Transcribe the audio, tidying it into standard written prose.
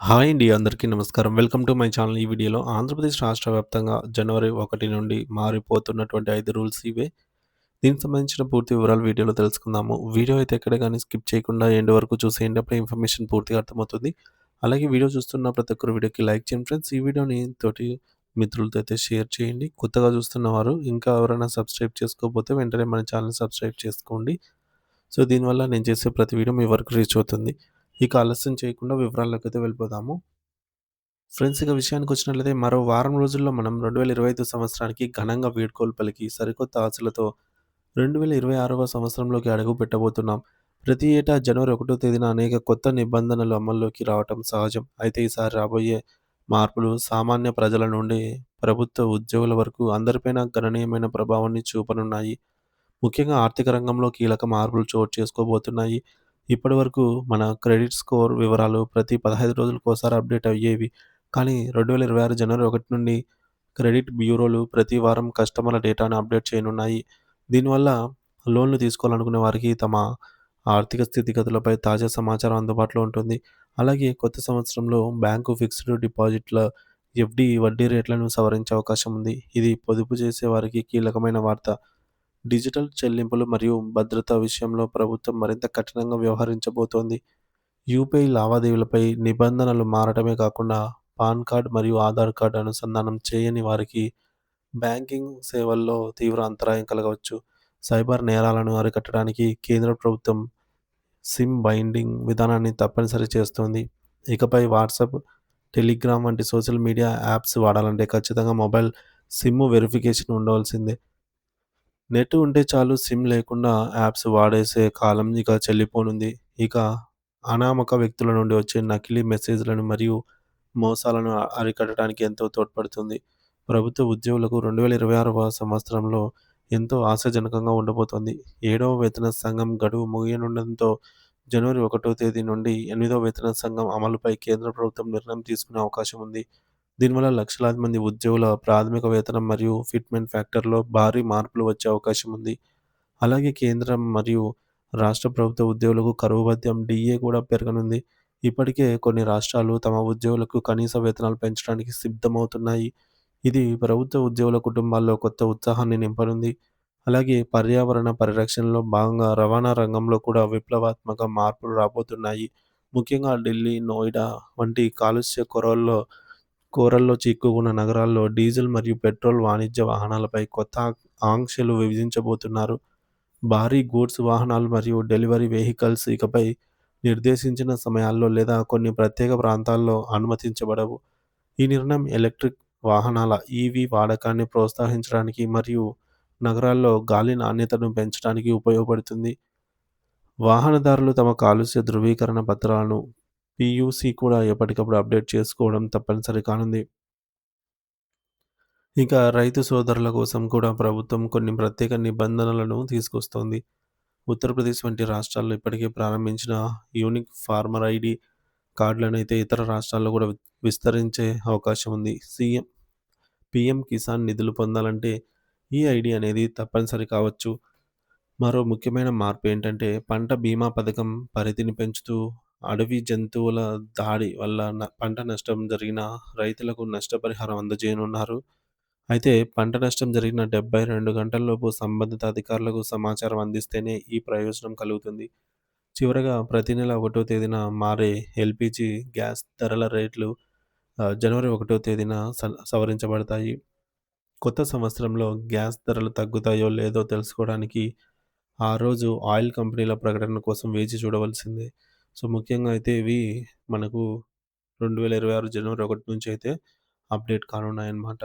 Hi అండి. అందరికీ నమస్కారం. Welcome to my channel. ఈ వీడియోలో ఆంధ్రప్రదేశ్ రాష్ట్ర వ్యాప్తంగా జనవరి 1 నుండి మారిపోతున్నటువంటి 5 రూల్స్ ఇవే. దీనికి సంబంధించిన పూర్తి వివరాలు వీడియోలో తెలుసుకుందాము. వీడియో అయితే ఎక్కడ గాని స్కిప్ చేయకుండా ఎండ్ వరకు చూసేయండి. అప్పుడే ఇన్ఫర్మేషన్ పూర్తిగా అర్థమవుతుంది. అలాగే వీడియో చూస్తున్న ప్రతి ఒక్కరు వీడియోకి లైక్ చేయండి ఫ్రెండ్స్. ఈ వీడియోని తోటి మిత్రులతో అయితే షేర్ చేయండి. కొత్తగా చూస్తున్నవారు ఇంకా ఎవరైనా సబ్స్క్రైబ్ చేసుకోకపోతే వెంటనే మన ఛానల్‌ని సబ్స్క్రైబ్ చేసుకోండి. సో, దీనివల్ల నేను చేసే ప్రతి వీడియో మీ వరకు రీచ్ అవుతుంది. ఇక ఆలస్యం చేయకుండా వివరాల్లోకైతే వెళ్ళిపోదాము. ఫ్రెండ్స్ ఇక విషయానికొచ్చినట్లయితే మరో వారం రోజుల్లో మనం 2025 సంవత్సరానికి ఘనంగా వీడ్కోలు పలికి సరికొత్త ఆశలతో 2026వ సంవత్సరంలోకి అడుగు పెట్టబోతున్నాం. ప్రతి ఏటా జనవరి 1 తేదీన అనేక కొత్త నిబంధనలు అమల్లోకి రావటం సహజం. అయితే ఈసారి రాబోయే మార్పులు సామాన్య ప్రజల నుండి ప్రభుత్వ ఉద్యోగుల వరకు అందరిపైన గణనీయమైన ప్రభావాన్ని చూపనున్నాయి. ముఖ్యంగా ఆర్థిక రంగంలో కీలక మార్పులు చోటు చేసుకోబోతున్నాయి. ఇప్పటివరకు మన క్రెడిట్ స్కోర్ వివరాలు ప్రతి 15 రోజులకోసారి అప్డేట్ అయ్యేవి. కానీ 2026 జనవరి 1 నుండి క్రెడిట్ బ్యూరోలు ప్రతి వారం కస్టమర్ల డేటాను అప్డేట్ చేయనున్నాయి. దీనివల్ల లోన్లు తీసుకోవాలనుకునే వారికి తమ ఆర్థిక స్థితిగతులపై తాజా సమాచారం అందుబాటులో ఉంటుంది. అలాగే కొత్త సంవత్సరంలో బ్యాంకు ఫిక్స్డ్ డిపాజిట్ల ఎఫ్‌డి వడ్డీ రేట్లను సవరించే అవకాశం ఉంది. ఇది పొదుపు చేసే వారికి కీలకమైన వార్త. డిజిటల్ చెల్లింపులు మరియు భద్రత విషయంలో ప్రభుత్వం మరింత కఠినంగా వ్యవహరించబోతోంది. యూపీఐ లావాదేవీలపై నిబంధనలు మారటమే కాకుండా పాన్ కార్డ్ మరియు ఆధార్ కార్డ్ అనుసంధానం చేయని వారికి బ్యాంకింగ్ సేవల్లో తీవ్ర అంతరాయం కలగవచ్చు. సైబర్ నేరాలను అరికట్టడానికి కేంద్ర ప్రభుత్వం సిమ్ బైండింగ్ విధానాన్ని తప్పనిసరి చేస్తోంది. ఇకపై వాట్సాప్, టెలిగ్రామ్ వంటి సోషల్ మీడియా యాప్స్ వాడాలంటే ఖచ్చితంగా మొబైల్ సిమ్ వెరిఫికేషన్ ఉండవలసిందే. నెట్ ఉంటే చాలు సిమ్ లేకుండా యాప్స్ వాడేసే కాలం ఇక చెల్లిపోనుంది. ఇక అనామక వ్యక్తుల నుండి వచ్చే నకిలీ మెసేజ్‌లను మరియు మోసాలను అరికట్టడానికి ఎంతో తోడ్పడుతుంది. ప్రభుత్వ ఉద్యోగులకు 2026వ సంవత్సరంలో ఎంతో ఆశాజనకంగా ఉండబోతోంది. ఏడవ వేతన సంఘం గడువు ముగియనుండడంతో జనవరి 1 తేదీ నుండి ఎనిమిదవ వేతన సంఘం అమలుపై కేంద్ర ప్రభుత్వం నిర్ణయం తీసుకునే అవకాశం ఉంది. దీనివల్ల లక్షలాది మంది ఉద్యోగుల ప్రాథమిక వేతనం మరియు ఫిట్‌మెంట్ ఫ్యాక్టర్‌లో భారీ మార్పులు వచ్చే అవకాశం ఉంది. అలాగే కేంద్రం మరియు రాష్ట్ర ప్రభుత్వ ఉద్యోగులకు కరువు భత్యం డీఏ కూడా పెరగనుంది. ఇప్పటికే కొన్ని రాష్ట్రాలు తమ ఉద్యోగులకు కనీస వేతనాలు పెంచడానికి సిద్ధమవుతున్నాయి. ఇది ప్రభుత్వ ఉద్యోగుల కుటుంబాల్లో కొత్త ఉత్సాహాన్ని నింపనుంది. అలాగే పర్యావరణ పరిరక్షణలో భాగంగా రవాణా రంగంలో కూడా విప్లవాత్మక మార్పులు రాబోతున్నాయి. ముఖ్యంగా ఢిల్లీ, నోయిడా వంటి కాలుష్య కోరల్లో చిక్కుకున్న నగరాల్లో డీజిల్ మరియు పెట్రోల్ వాణిజ్య వాహనాలపై కొత్త ఆంక్షలు విధించబోతున్నారు. భారీ గూడ్స్ వాహనాలు మరియు డెలివరీ వెహికల్స్ ఇకపై నిర్దేశించిన సమయాల్లో లేదా కొన్ని ప్రత్యేక ప్రాంతాల్లో అనుమతించబడవు. ఈ నిర్ణయం ఎలక్ట్రిక్ వాహనాల ఈవీ వాడకాన్ని ప్రోత్సహించడానికి మరియు నగరాల్లో గాలి నాణ్యతను పెంచడానికి ఉపయోగపడుతుంది. వాహనదారులు తమ కాలుష్య ధృవీకరణ పత్రాలను పీయూసీ కూడా ఎప్పటికప్పుడు అప్డేట్ చేసుకోవడం తప్పనిసరి కానుంది. ఇక రైతు సోదరుల కోసం కూడా ప్రభుత్వం కొన్ని ప్రత్యేక నిబంధనలను తీసుకొస్తోంది. ఉత్తరప్రదేశ్ వంటి రాష్ట్రాల్లో ఇప్పటికే ప్రారంభించిన యూనిక్ ఫార్మర్ ఐడి కార్డులనైతే ఇతర రాష్ట్రాల్లో కూడా విస్తరించే అవకాశం ఉంది. పీఎం కిసాన్ నిధులు పొందాలంటే ఈ ఐడి అనేది తప్పనిసరి కావచ్చు. మరో ముఖ్యమైన మార్పు ఏంటంటే పంట బీమా పథకం పరిధిని పెంచుతూ అడవి జంతువుల దాడి వల్ల పంట నష్టం జరిగిన రైతులకు నష్టపరిహారం అందజేయనున్నారు. అయితే పంట నష్టం జరిగిన 72 గంటల్లోపు సంబంధిత అధికారులకు సమాచారం అందిస్తేనే ఈ ప్రయోజనం కలుగుతుంది. చివరగా ప్రతి నెల 1 తేదీన మారే ఎల్‌పీజీ గ్యాస్ ధరల రేట్లు జనవరి 1 తేదీన సవరించబడతాయి. కొత్త సంవత్సరంలో గ్యాస్ ధరలు తగ్గుతాయో లేదో తెలుసుకోవడానికి ఆ రోజు ఆయిల్ కంపెనీల ప్రకటన కోసం వేచి చూడవలసిందే. సో, ముఖ్యంగా అయితే ఇవి మనకు 2026 జనవరి 1 నుంచి అయితే అప్డేట్ కానున్నాయన్నమాట.